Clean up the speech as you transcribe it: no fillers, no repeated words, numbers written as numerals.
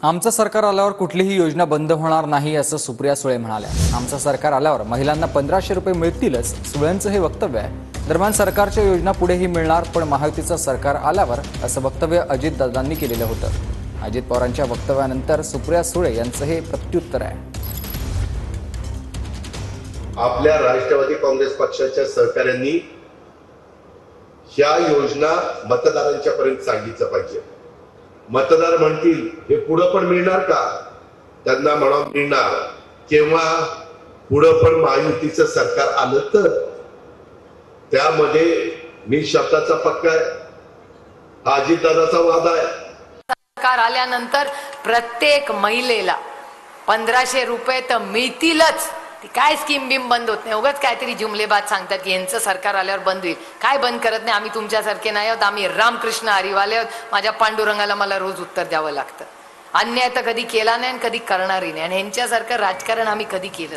आमचं सरकार आल्यावर कुठलीही योजना बंद होणार नाही असं सुप्रिया सुळे म्हणाल्या। आमचं सरकार आल्यावर महिलांना 1500 रुपये मिळतीलच, सुळेंचं हे वक्तव्य आहे। दरम्यान सरकारच्या योजना पुढेही मिळणार, पण महायुतीचं सरकार आल्यावर असं वक्तव्य अजितदादांनी केलेलं होतं। अजित पवारांच्या वक्तव्यानंतर सुप्रिया सुळे यांचं हे प्रत्युत्तर आहे। आपल्या राष्ट्रवादी काँग्रेस पक्षाच्या सहकाऱ्यांनी ह्या योजना मतदारांच्या पर्यंत सांगितलं पाहिजे। मतदार म्हणतील हे पुढे पण मिळणार का, त्यांना म्हणा मिळणार केव्हा, पुढे पण महायुतीचं सरकार आलं तर। त्यामध्ये मी शब्दाचा पक्का आहे, हा अजितदादाचा वाद आहे। सरकार आल्यानंतर प्रत्येक महिलेला 1500 रुपये तर मिळतीलच। ती काय स्कीम बिम बंद होत नाही, उगाच काहीतरी जुमलेबाज सांगतात की यांचं सरकार आल्यावर बंद होईल। काय बंद करत नाही, आम्ही तुमच्यासारखे नाही आहोत, आम्ही रामकृष्ण हरीवाले आहोत। माझ्या पांडुरंगाला मला रोज उत्तर द्यावं लागतं। अन्याय तर कधी केला नाही आणि कधी करणारही नाही, आणि यांच्यासारखं राजकारण आम्ही कधी केलं